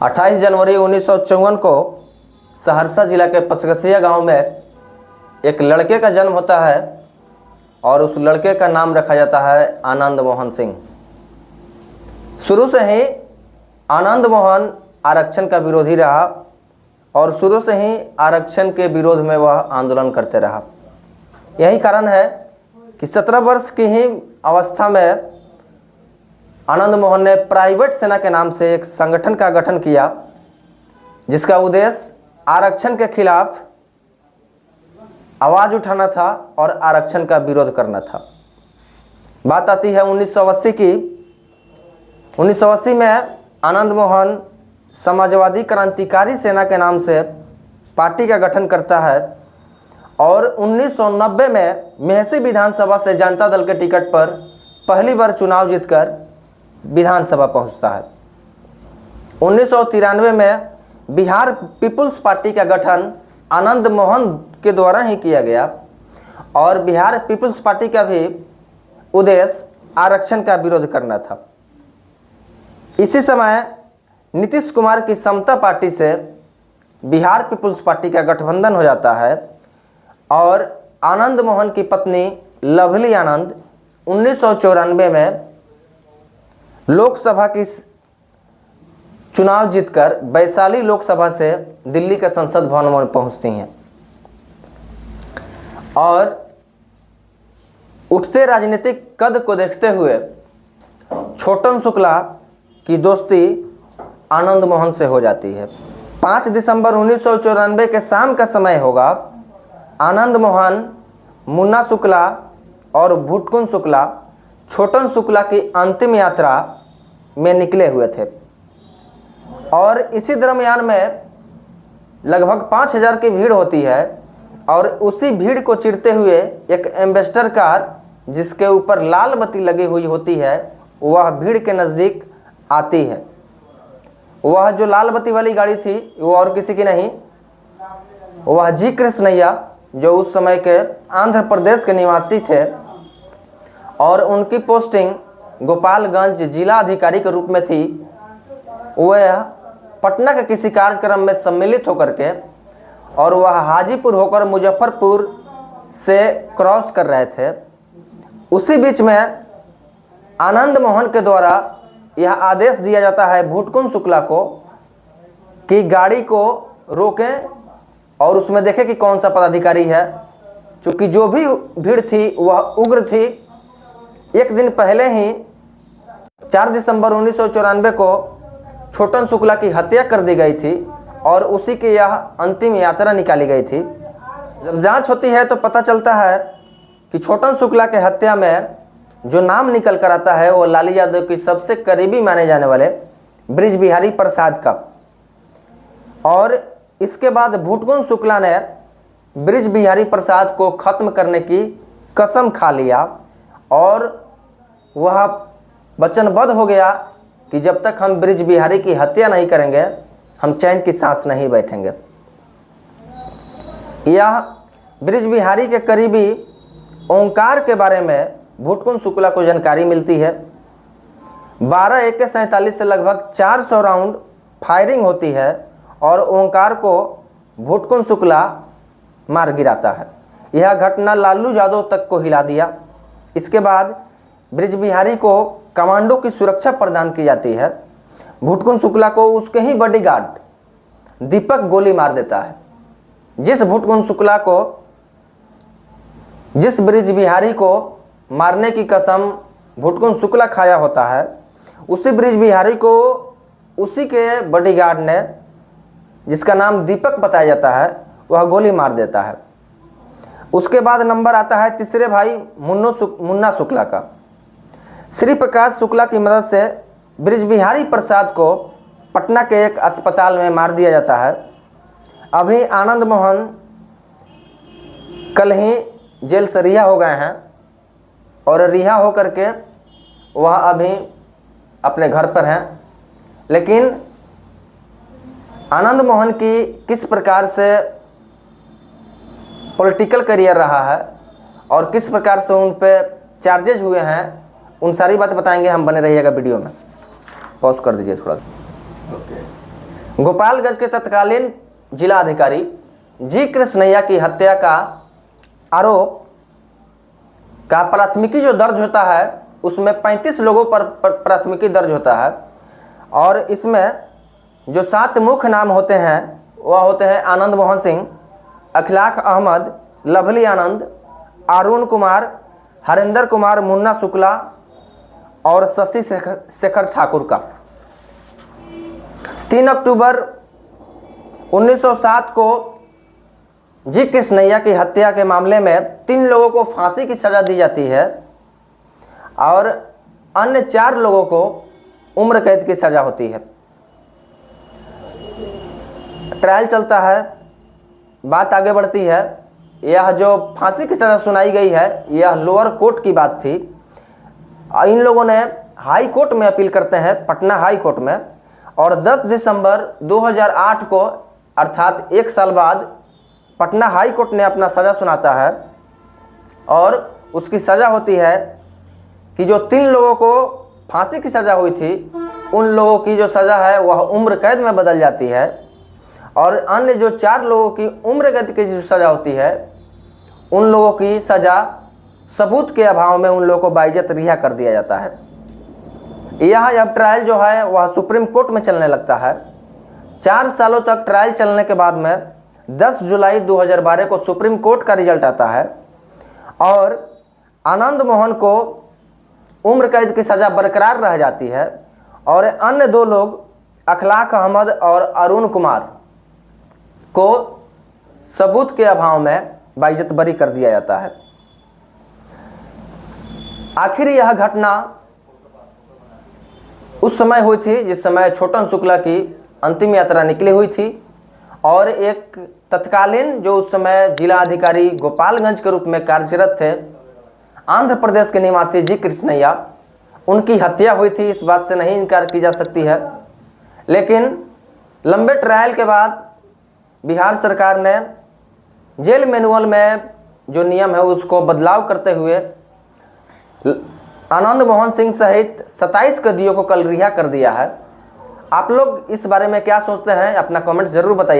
28 जनवरी 1954 को सहरसा जिला के पचगसिया गांव में एक लड़के का जन्म होता है और उस लड़के का नाम रखा जाता है आनंद मोहन सिंह। शुरू से ही आनंद मोहन आरक्षण का विरोधी रहा और शुरू से ही आरक्षण के विरोध में वह आंदोलन करते रहा। यही कारण है कि 17 वर्ष की ही अवस्था में आनंद मोहन ने प्राइवेट सेना के नाम से एक संगठन का गठन किया, जिसका उद्देश्य आरक्षण के खिलाफ आवाज़ उठाना था और आरक्षण का विरोध करना था। बात आती है 1980 की। 1980 में आनंद मोहन समाजवादी क्रांतिकारी सेना के नाम से पार्टी का गठन करता है और 1990 में मेहसी विधानसभा से जनता दल के टिकट पर पहली बार चुनाव जीतकर विधानसभा पहुंचता है। 1993 में बिहार पीपुल्स पार्टी का गठन आनंद मोहन के द्वारा ही किया गया और बिहार पीपुल्स पार्टी का भी उद्देश्य आरक्षण का विरोध करना था। इसी समय नीतीश कुमार की समता पार्टी से बिहार पीपुल्स पार्टी का गठबंधन हो जाता है और आनंद मोहन की पत्नी लवली आनंद 1994 में लोकसभा की चुनाव जीतकर वैशाली लोकसभा से दिल्ली के संसद भवन में पहुंचती हैं और उठते राजनीतिक कद को देखते हुए छोटन शुक्ला की दोस्ती आनंद मोहन से हो जाती है। 5 दिसंबर 1994 के शाम का समय होगा। आनंद मोहन, मुन्ना शुक्ला और भुटकुन शुक्ला छोटन शुक्ला की अंतिम यात्रा में निकले हुए थे और इसी दरमियान में लगभग 5000 की भीड़ होती है और उसी भीड़ को चीरते हुए एक एम्बेसडर कार जिसके ऊपर लाल बत्ती लगी हुई होती है वह भीड़ के नज़दीक आती है। वह जो लाल बत्ती वाली गाड़ी थी वो और किसी की नहीं, वह जी कृष्णैया जो उस समय के आंध्र प्रदेश के निवासी थे और उनकी पोस्टिंग गोपालगंज जिला अधिकारी के रूप में थी। वह पटना के किसी कार्यक्रम में सम्मिलित होकर के और वह हाजीपुर होकर मुजफ्फरपुर से क्रॉस कर रहे थे। उसी बीच में आनंद मोहन के द्वारा यह आदेश दिया जाता है भुटकुन शुक्ला को कि गाड़ी को रोकें और उसमें देखें कि कौन सा पदाधिकारी है, क्योंकि जो भी भीड़ थी वह उग्र थी। एक दिन पहले ही 4 दिसंबर 1994 को छोटन शुक्ला की हत्या कर दी गई थी और उसी की यह अंतिम यात्रा निकाली गई थी। जब जांच होती है तो पता चलता है कि छोटन शुक्ला के हत्या में जो नाम निकल कर आता है वो लालू यादव की सबसे करीबी माने जाने वाले ब्रिज बिहारी प्रसाद का। और इसके बाद भुटकुन शुक्ला ने ब्रिज बिहारी प्रसाद को खत्म करने की कसम खा लिया और वह वचनबद्ध हो गया कि जब तक हम ब्रिज बिहारी की हत्या नहीं करेंगे हम चैन की सांस नहीं बैठेंगे। यह ब्रिज बिहारी के करीबी ओंकार के बारे में भुटकुन शुक्ला को जानकारी मिलती है। 12 AK-47 से लगभग 400 राउंड फायरिंग होती है और ओंकार को भुटकुन शुक्ला मार गिराता है। यह घटना लालू यादव तक को हिला दिया। इसके बाद ब्रिज बिहारी को कमांडो की सुरक्षा प्रदान की जाती है। भुटकुन शुक्ला को उसके ही बॉडीगार्ड दीपक गोली मार देता है। जिस ब्रिज बिहारी को मारने की कसम भुटकुन शुक्ला खाया होता है, उसी ब्रिज बिहारी को उसी के बॉडीगार्ड ने, जिसका नाम दीपक बताया जाता है, वह गोली मार देता है। उसके बाद नंबर आता है तीसरे भाई मुन्ना शुक्ला का। श्री प्रकाश शुक्ला की मदद से ब्रिज बिहारी प्रसाद को पटना के एक अस्पताल में मार दिया जाता है। अभी आनंद मोहन कल ही जेल से रिहा हो गए हैं और रिहा होकर के वह अभी अपने घर पर हैं। लेकिन आनंद मोहन की किस प्रकार से पॉलिटिकल करियर रहा है और किस प्रकार से उन पे चार्जेज हुए हैं, उन सारी बातें बताएंगे हम। बने रहिएगा वीडियो में। पॉज कर दीजिए थोड़ा सा। गोपालगंज के तत्कालीन जिला अधिकारी जी कृष्णैया की हत्या का आरोप का प्राथमिकी जो दर्ज होता है उसमें 35 लोगों पर प्राथमिकी दर्ज होता है और इसमें जो 7 मुख्य नाम होते हैं वह होते हैं आनंद मोहन सिंह, अखलाक अहमद, लवली आनंद, अरुण कुमार, हरिंदर कुमार, मुन्ना शुक्ला और शशि शेखर ठाकुर का। 3 अक्टूबर 1907 को जी कृष्णैया की हत्या के मामले में 3 लोगों को फांसी की सजा दी जाती है और अन्य 4 लोगों को उम्र कैद की सजा होती है। ट्रायल चलता है, बात आगे बढ़ती है। यह जो फांसी की सजा सुनाई गई है यह लोअर कोर्ट की बात थी। इन लोगों ने हाई कोर्ट में अपील करते हैं, पटना हाई कोर्ट में, और 10 दिसंबर 2008 को अर्थात 1 साल बाद पटना हाई कोर्ट ने अपना सज़ा सुनाता है और उसकी सज़ा होती है कि जो 3 लोगों को फांसी की सज़ा हुई थी उन लोगों की जो सज़ा है वह उम्र कैद में बदल जाती है और अन्य जो 4 लोगों की उम्र कैद की जो सज़ा होती है उन लोगों की सज़ा सबूत के अभाव में उन लोगों को बाइज्जत रिहा कर दिया जाता है। यह अब ट्रायल जो है वह सुप्रीम कोर्ट में चलने लगता है। 4 सालों तक ट्रायल चलने के बाद में 10 जुलाई 2012 को सुप्रीम कोर्ट का रिजल्ट आता है और आनंद मोहन को उम्र कैद की सज़ा बरकरार रह जाती है और अन्य 2 लोग अखलाक अहमद और अरुण कुमार को सबूत के अभाव में बाइज्जत बरी कर दिया जाता है। आखिर यह घटना उस समय हुई थी जिस समय छोटन शुक्ला की अंतिम यात्रा निकली हुई थी और एक तत्कालीन जो उस समय जिला अधिकारी गोपालगंज के रूप में कार्यरत थे आंध्र प्रदेश के निवासी जी कृष्णैया, उनकी हत्या हुई थी। इस बात से नहीं इनकार की जा सकती है। लेकिन लंबे ट्रायल के बाद बिहार सरकार ने जेल मैनुअल में जो नियम है उसको बदलाव करते हुए आनंद मोहन सिंह सहित 27 कैदियों को कल रिहा कर दिया है। आप लोग इस बारे में क्या सोचते हैं अपना कमेंट्स जरूर बताइए।